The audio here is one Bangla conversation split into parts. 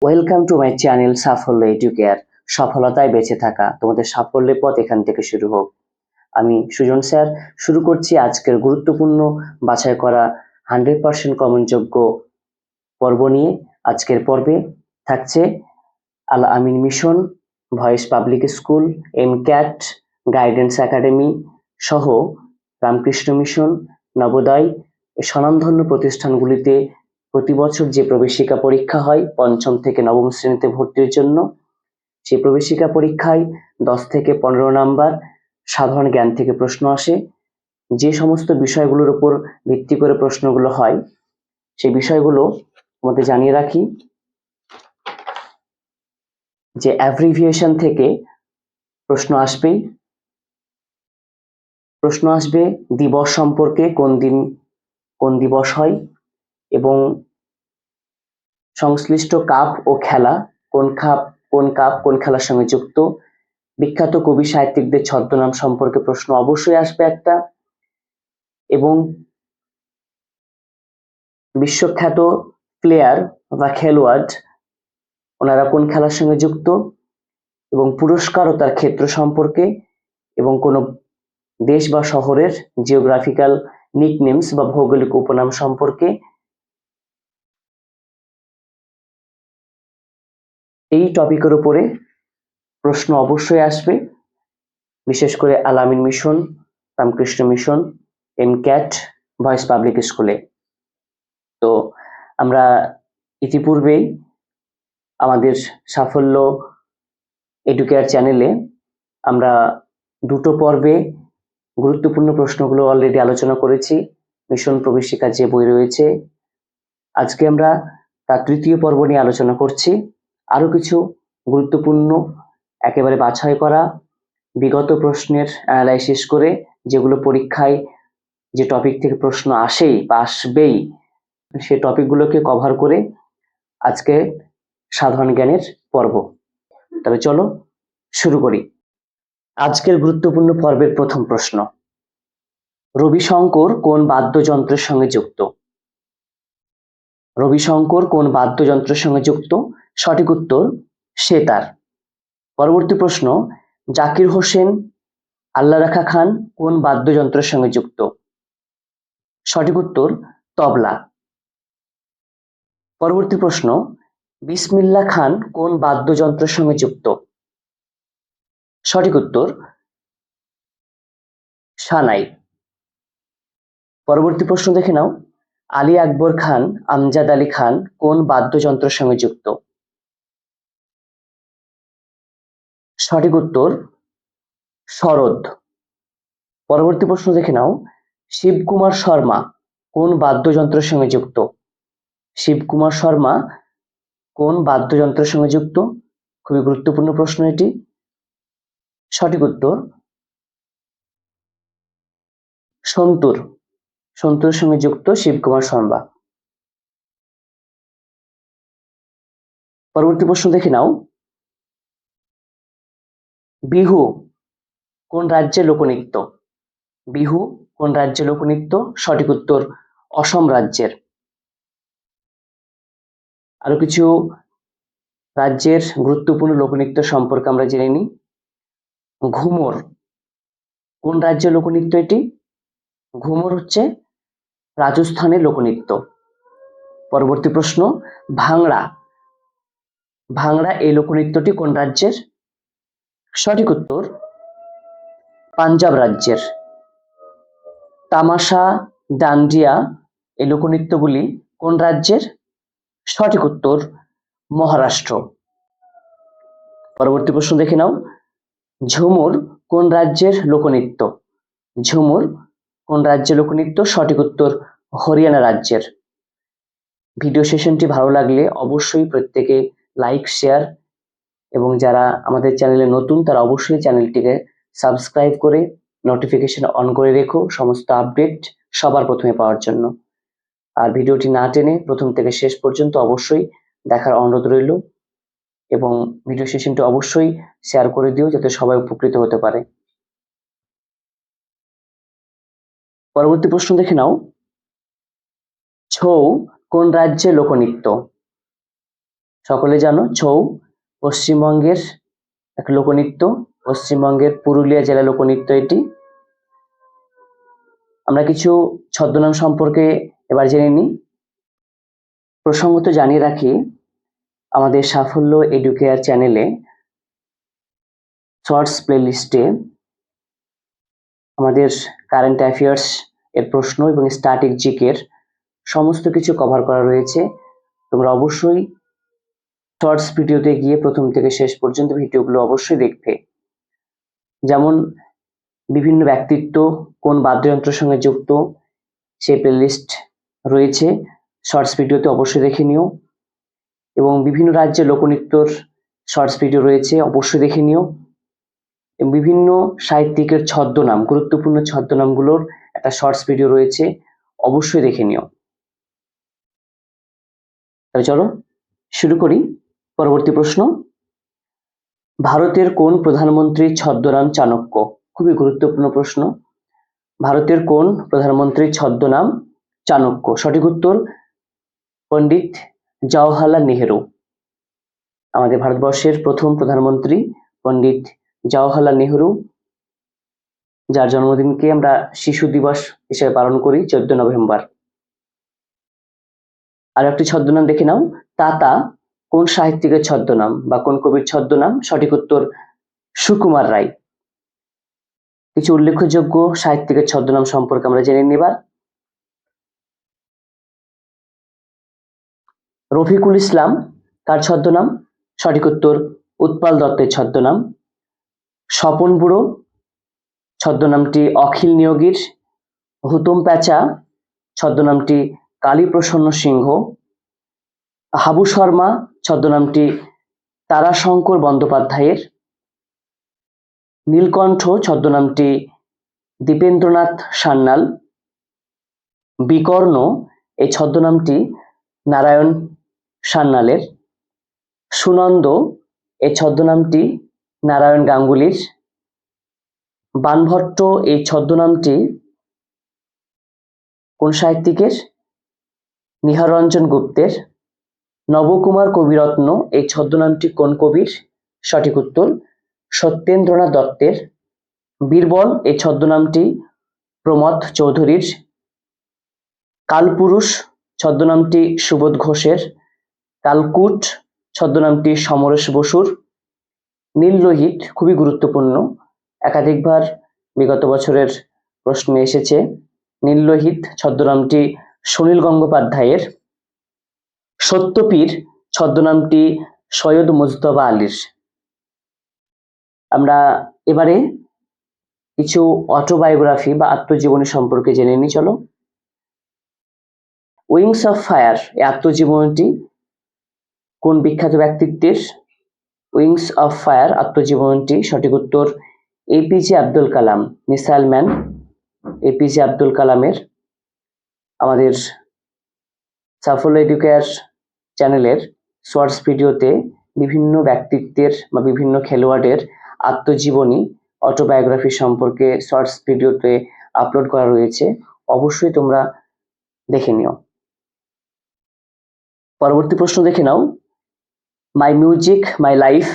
ওয়েলকাম টু মাই চ্যানেল সাফল্য এডুকেয়ার। সফলতায় বেঁচে থাকা, তোমাদের সাফল্যের পথ এখান থেকে শুরু হোক। আমি সুজন স্যার শুরু করছি আজকের গুরুত্বপূর্ণ বাছাই করা 100% কমনযোগ্য পর্ব নিয়ে। আজকের পর্বে থাকছে Al Ameen Mission, Voice Public School, MCAT, Guidance Academy সহ রামকৃষ্ণ মিশন, নবোদয় এই স্বনামধন্য প্রতিষ্ঠানগুলিতে প্রতি বছর যে প্রবেশিকা পরীক্ষা হয় ৫ম থেকে নবম শ্রেণীতে ভর্তির জন্য, সেই প্রবেশিকা পরীক্ষায় ১০ থেকে ১৫ নাম্বার সাধারণ জ্ঞান থেকে প্রশ্ন আসে। যে সমস্ত বিষয়গুলোর উপর ভিত্তি করে প্রশ্নগুলো হয় সেই বিষয়গুলো আমাদের জানিয়ে রাখি যে অ্যাব্রিভিয়েশন থেকে প্রশ্ন আসবেই। প্রশ্ন আসবে দিবস সম্পর্কে, কোন দিবস হয় এবং সংশ্লিষ্ট কাপ ও খেলা, কোন কাপ কোন খেলার সঙ্গে যুক্ত। বিখ্যাত কবি সাহিত্যিকদের ছদ্মনাম সম্পর্কে প্রশ্ন অবশ্যই আসবে একটা, এবং বিশ্বখ্যাত প্লেয়ার বা খেলোয়াড় ওনারা কোন খেলার সঙ্গে যুক্ত, এবং পুরস্কার ও তার ক্ষেত্র সম্পর্কে, এবং কোনো দেশ বা শহরের জিওগ্রাফিক্যাল নিকনেমস বা ভৌগোলিক উপনাম সম্পর্কে। এই টপিকের উপরে প্রশ্ন অবশ্যই আসবে, বিশেষ করে Al Ameen Mission, Ramakrishna Mission, MCAT, Voice Public স্কুলে। তো আমরা ইতিপূর্বেই আমাদের সাফল্য এডুকেয়ার চ্যানেলে আমরা দুটো পর্বে গুরুত্বপূর্ণ প্রশ্নগুলো অলরেডি আলোচনা করেছি। মিশন প্রবেশিকা যে বই রয়েছে, আজকে আমরা তার তৃতীয় পর্ব নিয়ে আলোচনা করছি। আরো কিছু গুরুত্বপূর্ণ একেবারে বাছাই করা বিগত প্রশ্নের অ্যানালাইসিস করে, যেগুলো পরীক্ষায় যে টপিক থেকে প্রশ্ন আসেই বা আসবেই, সেই টপিকগুলোকে কভার করে আজকে সাধারণ জ্ঞানের পর্ব। তবে চলো শুরু করি। আজকের গুরুত্বপূর্ণ পর্বের প্রথম প্রশ্ন, রবিশঙ্কর কোন বাদ্যযন্ত্রের সঙ্গে যুক্ত? রবিশঙ্কর কোন বাদ্যযন্ত্রের সঙ্গে যুক্ত? সঠিক উত্তর সেতার। পরবর্তী প্রশ্ন, জাকির হোসেন আল্লাহ রাখা খান কোন বাদ্যযন্ত্রের সঙ্গে যুক্ত? সঠিক উত্তর তবলা। পরবর্তী প্রশ্ন, বিসমিল্লাহ খান কোন বাদ্যযন্ত্রের সঙ্গে যুক্ত? সঠিক উত্তর সানাই। পরবর্তী প্রশ্ন দেখে নাও, আলী আকবর খান আমজাদ আলী খান কোন বাদ্যযন্ত্রের সঙ্গে যুক্ত? সঠিক উত্তর সরোদ। পরবর্তী প্রশ্ন দেখে নাও, শিবকুমার শর্মা কোন বাদ্যযন্ত্রের সঙ্গে যুক্ত? শিবকুমার শর্মা কোন বাদ্যযন্ত্রের সঙ্গে যুক্ত? খুবই গুরুত্বপূর্ণ প্রশ্ন এটি। সঠিক উত্তর সন্তুর। সন্তুরের সঙ্গে যুক্ত শিবকুমার শর্মা। পরবর্তী প্রশ্ন দেখে নাও, বিহু কোন রাজ্যের লোকনৃত্য? বিহু কোন রাজ্যের লোকনৃত্য? সঠিক উত্তর অসম রাজ্যের। আরো কিছু রাজ্যের গুরুত্বপূর্ণ লোকনৃত্য সম্পর্কে আমরা জেনে নিই। ঘুমর কোন রাজ্যের লোকনৃত্য এটি? ঘুমর হচ্ছে রাজস্থানের লোকনৃত্য। পরবর্তী প্রশ্ন, ভাংড়া। ভাংড়া এই লোকনৃত্যটি কোন রাজ্যের? সঠিক উত্তর পাঞ্জাব রাজ্যের। তামাশা, ডান্ডিয়া এই লোকনৃত্যগুলি কোন রাজ্যের? সঠিক উত্তর মহারাষ্ট্র। পরবর্তী প্রশ্ন দেখে নাও, ঝুমুর কোন রাজ্যের লোকনৃত্য? ঝুমুর কোন রাজ্যের লোকনৃত্য? সঠিক উত্তর হরিয়ানা রাজ্যের। ভিডিও সেশনটি ভালো লাগলে অবশ্যই প্রত্যেকে লাইক, শেয়ার, এবং যারা আমাদের চ্যানেলে নতুন তারা অবশ্যই চ্যানেলটিকে সাবস্ক্রাইব করে নোটিফিকেশন অন করে রেখো সমস্ত আপডেট সবার প্রথমে পাওয়ার জন্য। আর ভিডিওটি না টেনে প্রথম থেকে শেষ পর্যন্ত অবশ্যই দেখার অনুরোধ রইল, এবং ভিডিও সেশনটি অবশ্যই শেয়ার করে দিও যাতে সবাই উপকৃত হতে পারে। পরবর্তী প্রশ্ন দেখে নাও, ছৌ কোন রাজ্যের লোকনৃত্য? সকলে জানো ছৌ পশ্চিমবঙ্গের এক লোকনৃত্য, পশ্চিমবঙ্গের পুরুলিয়া জেলা লোকনৃত্য এটি। আমরা কিছু ছদ্মনাম সম্পর্কে এবার জেনে নিই। প্রসঙ্গত জানিয়ে রাখি, আমাদের সাফল্য এডুকেয়ার চ্যানেলে শর্টস প্লেলিস্টে আমাদের কারেন্ট অ্যাফেয়ার্স এর প্রশ্ন এবং স্ট্যাটিক জিকের সমস্ত কিছু কভার করা রয়েছে। তোমরা অবশ্যই শর্টস ভিডিওতে গিয়ে প্রথম থেকে শেষ পর্যন্ত ভিডিওগুলো অবশ্যই দেখবে। যেমন বিভিন্ন ব্যক্তিত্ব কোন বাদ্যযন্ত্রের সঙ্গে যুক্ত সেই প্লেলিস্ট রয়েছে, শর্টস ভিডিওতে অবশ্যই দেখে নিও। এবং বিভিন্ন রাজ্যে লোকনৃত্যর শর্টস ভিডিও রয়েছে, অবশ্যই দেখে নিও। এবং বিভিন্ন সাহিত্যিকের ছদ্মনাম, গুরুত্বপূর্ণ ছদ্মনামগুলোর একটা শর্টস ভিডিও রয়েছে, অবশ্যই দেখে নিও। তবে চলো শুরু করি। পরবর্তী প্রশ্ন, ভারতের কোন প্রধানমন্ত্রীর ছদ্মনাম চাণক্য? খুবই গুরুত্বপূর্ণ প্রশ্ন। ভারতের কোন প্রধানমন্ত্রীর ছদ্মনাম চাণক্য? সঠিক উত্তর পণ্ডিত জওহরলাল নেহেরু। আমাদের ভারতবর্ষের প্রথম প্রধানমন্ত্রী পণ্ডিত জওহরলাল নেহেরু, যার জন্মদিনকে আমরা শিশু দিবস হিসেবে পালন করি 14 নভেম্বর। আর একটি ছদ্মনাম দেখে নাও, তাতা কোন সাহিত্যিকের ছদ্মনাম বা কোন কবির ছদ্মনাম? সঠিক উত্তর সুকুমার রায়। কিছু উল্লেখযোগ্য সাহিত্যিকের ছদ্মনাম সম্পর্কে আমরা জেনে নিবার। রফিকুল ইসলাম কার ছদ্মনাম? সঠিক উত্তর উৎপল দত্তের ছদ্মনাম। স্বপন বুড়ো ছদ্মনামটি অখিল নিয়োগীর। হুতুম প্যাঁচা ছদ্মনামটি কালীপ্রসন্ন সিংহ। হাবু শর্মা ছদ্মনামটি তারাশঙ্কর বন্দ্যোপাধ্যায়ের। নীলকণ্ঠ ছদ্মনামটি দীপেন্দ্রনাথ সান্যাল। বিকর্ণ এই ছদ্মনামটি নারায়ণ সান্যালের। সুনন্দ এই ছদ্মনামটি নারায়ণ গাঙ্গুলির। বানভট্ট এই ছদ্মনামটি কোন সাহিত্যিকের? নিহাররঞ্জন গুপ্তের। নবকুমার কবিরত্ন এই ছদ্মনামটি কোন কবির? সঠিক উত্তর সত্যেন্দ্রনাথ দত্তের। বীরবল এই ছদ্মনামটি প্রমথ চৌধুরীর। কালপুরুষ ছদ্মনামটি সুবোধ ঘোষের। কালকুট ছদ্মনামটি সমরেশ বসুর। নীললোহিত খুবই গুরুত্বপূর্ণ, একাধিকবার বিগত বছরের প্রশ্নে এসেছে। নীললোহিত ছদ্মনামটি সুনীল গঙ্গোপাধ্যায়ের। সত্যপীর ছদ্মনামটি সৈয়দ মুজতবা আলীর। আমরা এবারে কিছু অটোবায়োগ্রাফি বা আত্মজীবনী সম্পর্কে জেনে নিই। চলো। উইংস অফ ফায়ার এই আত্মজীবনীটি কোন বিখ্যাত ব্যক্তিত্বের? উইংস অফ ফায়ার আত্মজীবনীটি সঠিক উত্তর APJ Abdul Kalam, missile man APJ Abdul কালামের। আমাদের সাফল্য এডুকেয়ার চ্যানেলের শর্টস ভিডিওতে বিভিন্ন ব্যক্তিত্বের বা বিভিন্ন খেলোয়াড়ের আত্মজীবনী অটোবায়োগ্রাফি সম্পর্কে শর্টস ভিডিওতে আপলোড করা রয়েছে, অবশ্যই তোমরা দেখে নিও। পরবর্তী প্রশ্ন দেখে নাও, মাই মিউজিক মাই লাইফ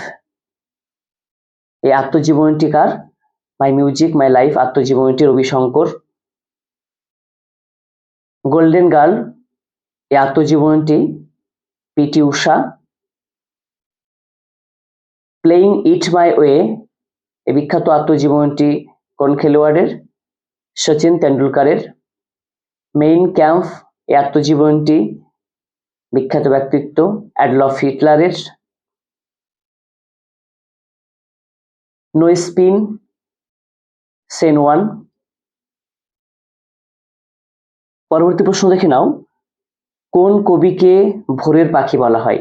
এই আত্মজীবনীটি কার? মাই মিউজিক মাই লাইফ আত্মজীবনীটি রবি শঙ্কর। গোল্ডেন গার্ল এই আত্মজীবনীটি PT Usha. Playing It My Way এই বিখ্যাত আত্মজীবনীটি কোন খেলোয়াড়ের? সচিন তেন্ডুলকারের। মেইন ক্যাম্প এই আত্মজীবনীটি বিখ্যাত ব্যক্তিত্ব অ্যাডলফ হিটলারের। নো স্পিন সেন ওয়ান। পরবর্তী প্রশ্ন দেখে নাও, কোন কবিকে ভোরের পাখি বলা হয়?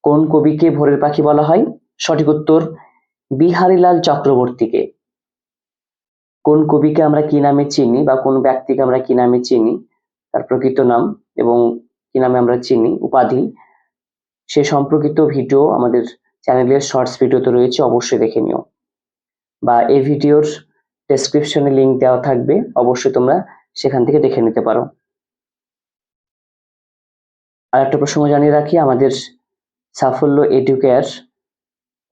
কোন কবিকে ভোরের পাখি বলা হয়? সঠিক উত্তর বিহারীলাল চক্রবর্তীকে। কোন কবিকে আমরা কি নামে চিনি বা কোন ব্যক্তিকে আমরা কি নামে চিনি, তার প্রকৃত নাম এবং কি নামে আমরা চিনি, উপাধি, সে সম্পর্কিত ভিডিও আমাদের চ্যানেলের শর্টস ভিডিওতে রয়েছে, অবশ্যই দেখে নিও। বা এই ভিডিওর ডেসক্রিপশনে লিংক দেওয়া থাকবে, অবশ্যই তোমরা সেখান থেকে দেখে নিতে পারো। আর একটা প্রসঙ্গ জানিয়ে রাখি, আমাদের সাফল্য এডুকেয়ার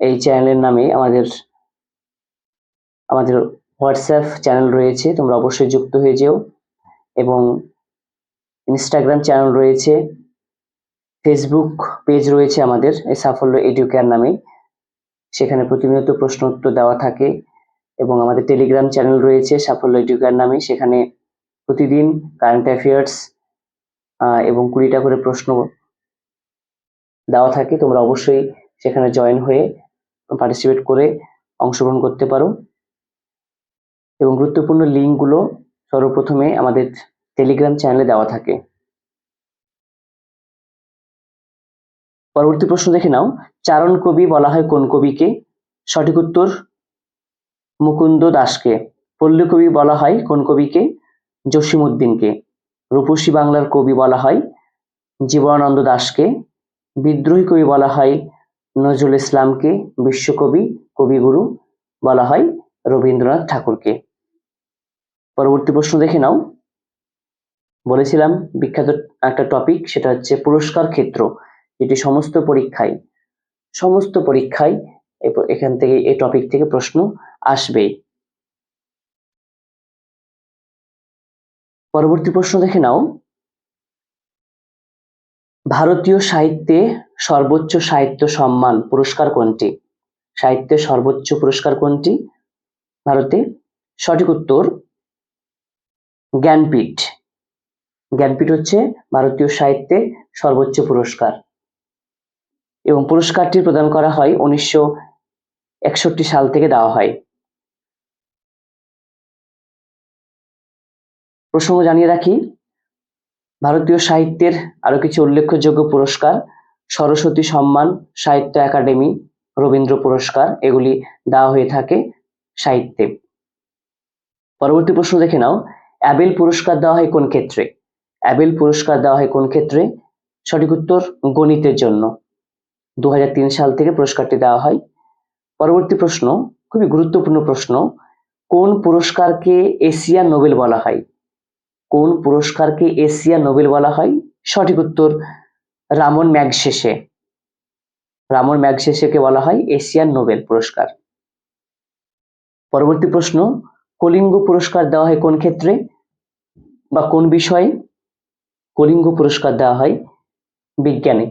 এই চ্যানেলের নামে আমাদের হোয়াটসঅ্যাপ চ্যানেল রয়েছে, তোমরা অবশ্যই যুক্ত হয়ে যেও। এবং ইনস্টাগ্রাম চ্যানেল রয়েছে, ফেসবুক পেজ রয়েছে আমাদের এই সাফল্য এডুকেয়ার নামে, সেখানে প্রতিনিয়ত প্রশ্ন উত্তর দেওয়া থাকে। এবং আমাদের টেলিগ্রাম চ্যানেল রয়েছে সাফল্য এডুকেয়ার নামে, সেখানে প্রতিদিন কারেন্ট অ্যাফেয়ার্স এবং 20টা করে প্রশ্ন দেওয়া থাকে। তোমরা অবশ্যই সেখানে জয়েন হয়ে পার্টিসিপেট করে অংশগ্রহণ করতে পারো। এবং গুরুত্বপূর্ণ লিঙ্কগুলো সর্বপ্রথমে আমাদের টেলিগ্রাম চ্যানেলে দেওয়া থাকে। পরবর্তী প্রশ্ন দেখে নাও, চারণ কবি বলা হয় কোন কবিকে? সঠিক উত্তর মুকুন্দ দাসকে। পল্লী কবি বলা হয় কোন কবিকে? জসীমউদ্দিনকে। রূপসী বাংলার কবি বলা হয় জীবনানন্দ দাশকে। বিদ্রোহী কবি বলা হয় নজরুল ইসলামকে। বিশ্বকবি কবিগুরু বলা হয় রবীন্দ্রনাথ ঠাকুরকে। পরবর্তী প্রশ্ন দেখে নাও, বলেছিলাম বিখ্যাত একটা টপিক, সেটা হচ্ছে পুরস্কার ক্ষেত্র, যেটি সমস্ত পরীক্ষায় এখান থেকে এই টপিক থেকে প্রশ্ন আসবেই। পরবর্তী প্রশ্ন দেখে নাও, ভারতীয় সাহিত্যে সর্বোচ্চ সাহিত্য সম্মান পুরস্কার কোনটি? সাহিত্যের সর্বোচ্চ পুরস্কার কোনটি ভারতে? সঠিক উত্তর জ্ঞানপীঠ। জ্ঞানপীঠ হচ্ছে ভারতীয় সাহিত্যে সর্বোচ্চ পুরস্কার এবং পুরস্কারটি প্রদান করা হয় 1961 সাল থেকে দেওয়া হয়। প্রসঙ্গ জানিয়ে রাখি, ভারতীয় সাহিত্যের আরো কিছু উল্লেখযোগ্য পুরস্কার: সরস্বতী সম্মান, সাহিত্য একাডেমি, রবীন্দ্র পুরস্কার, এগুলি দেওয়া হয়ে থাকে সাহিত্যে। পরবর্তী প্রশ্ন দেখে নাও, অ্যাবেল পুরস্কার দেওয়া হয় কোন ক্ষেত্রে? অ্যাবেল পুরস্কার দেওয়া হয় কোন ক্ষেত্রে? সঠিক উত্তর গণিতের জন্য। 2003 সাল থেকে পুরস্কারটি দেওয়া হয়। পরবর্তী প্রশ্ন খুবই গুরুত্বপূর্ণ প্রশ্ন, কোন পুরস্কারকে এশিয়ান নোবেল বলা হয়? কোন পুরস্কারকে এশিয়ান নোবেল বলা হয়? সঠিক উত্তর রামন ম্যাগসেসে। রামন ম্যাগসেসেকে বলা হয় এশিয়ান নোবেল পুরস্কার। পরবর্তী প্রশ্ন, কলিঙ্গ পুরস্কার দেওয়া হয় কোন ক্ষেত্রে বা কোন বিষয়ে? কলিঙ্গ পুরস্কার দেওয়া হয় বিজ্ঞানে।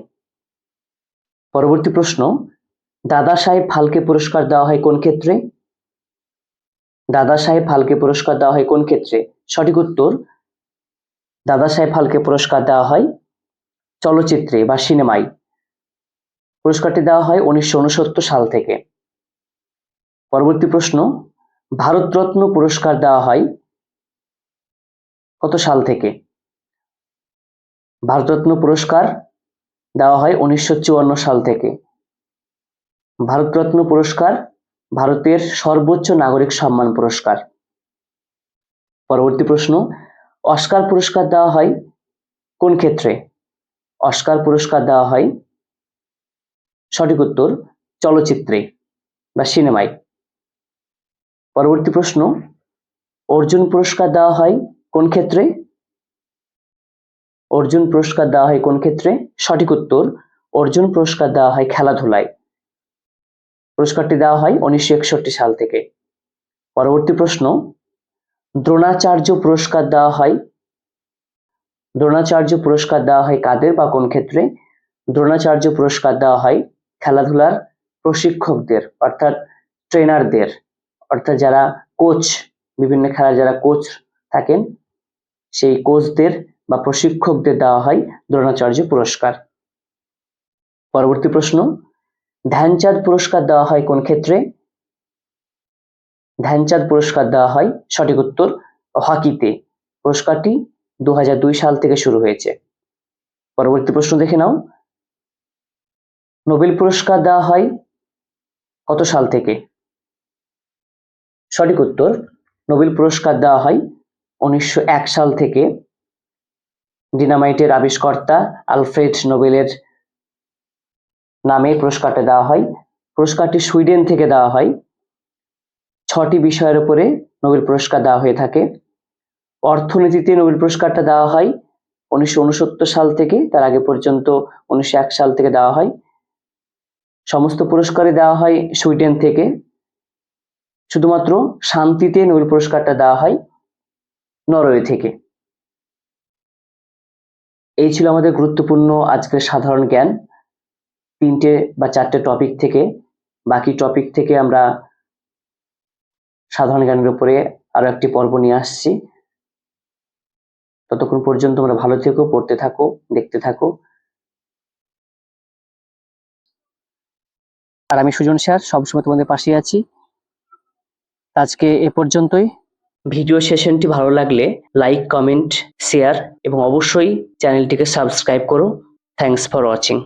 পরবর্তী প্রশ্ন, দাদা সাহেব ফালকে পুরস্কার দেওয়া হয় কোন ক্ষেত্রে? দাদা সাহেব ফালকে পুরস্কার দেওয়া হয় কোন ক্ষেত্রে? সঠিক উত্তর দাদা সাহেব ফালকে পুরস্কার দেওয়া হয় চলচ্চিত্রে বা সিনেমায়। পুরস্কারটি দেওয়া হয় 1969 সাল থেকে। পরবর্তী প্রশ্ন, ভারতরত্ন পুরস্কার দেওয়া হয় কত সাল থেকে? ভারতরত্ন পুরস্কার দেওয়া হয় 1954 সাল থেকে। ভারতরত্ন পুরস্কার ভারতের সর্বোচ্চ নাগরিক সম্মান পুরস্কার। পরবর্তী প্রশ্ন, অস্কার পুরস্কার দেওয়া হয় কোন ক্ষেত্রে? অস্কার পুরস্কার দেওয়া হয় সঠিক উত্তর চলচ্চিত্রে বা সিনেমায়। পরবর্তী প্রশ্ন, অর্জুন পুরস্কার দেওয়া হয় কোন ক্ষেত্রে? অর্জুন পুরস্কার দেওয়া হয় কোন ক্ষেত্রে? সঠিক উত্তর অর্জুন পুরস্কার দেওয়া হয় খেলাধুলায়। পুরস্কারটি দেওয়া হয় 1961 সাল থেকে। পরবর্তী প্রশ্ন, দ্রোণাচার্য পুরস্কার দেওয়া হয় কাদের বা কোন ক্ষেত্রে? দ্রোণাচার্য পুরস্কার দেওয়া হয় খেলাধুলার প্রশিক্ষকদের, অর্থাৎ ট্রেনারদের, অর্থাৎ যারা কোচ, বিভিন্ন খেলার যারা কোচ থাকেন সেই কোচদের বা প্রশিক্ষকদের দেওয়া হয় দ্রোণাচার্য পুরস্কার। পরবর্তী প্রশ্ন, ধ্যানচাঁদ পুরস্কার দেওয়া হয় কোন ক্ষেত্রে? ধ্যানচাঁদ পুরস্কার দেওয়া হয় সঠিক উত্তর হকিতে। পুরস্কারটি 2002 সাল থেকে শুরু হয়েছে। পরবর্তী প্রশ্ন দেখে নাও, নোবেল পুরস্কার দেওয়া হয় কত সাল থেকে? সঠিক উত্তর নোবেল পুরস্কার দেওয়া হয় 1901 সাল থেকে। ডিনামাইটের আবিষ্কর্তা আলফ্রেড নোবেলের নামে পুরস্কারটা দেওয়া হয়। পুরস্কারটি সুইডেন থেকে দেওয়া হয়। 6টি বিষয়ের উপরে নোবেল পুরস্কার দেওয়া হয়ে থাকে। অর্থনীতিতে নোবেল পুরস্কারটা দেওয়া হয় 1969 সাল থেকে, তার আগে পর্যন্ত 1901 সাল থেকে দেওয়া হয়। সমস্ত পুরস্কারই দেওয়া হয় সুইডেন থেকে, শুধুমাত্র শান্তিতে নোবেল পুরস্কারটা দেওয়া হয় নরওয়ে থেকে। এই ছিল আমাদের গুরুত্বপূর্ণ আজকের সাধারণ জ্ঞান। 3টে বা 4টে টপিক থেকে, বাকি টপিক থেকে আমরা সাধারণ জ্ঞানের উপরে আরো একটি পর্ব নিয়ে আসছি। ততক্ষণ পর্যন্ত তোমরা ভালো থেকো, পড়তে থাকো, দেখতে থাকো। আর আমি সুজন স্যার সবসময় তোমাদের পাশে আছি। আজকে এ পর্যন্তই। ভিডিও সেশনটি ভালো লাগলে লাইক, কমেন্ট, শেয়ার এবং অবশ্যই চ্যানেলটিকে সাবস্ক্রাইব করো। Thanks for watching.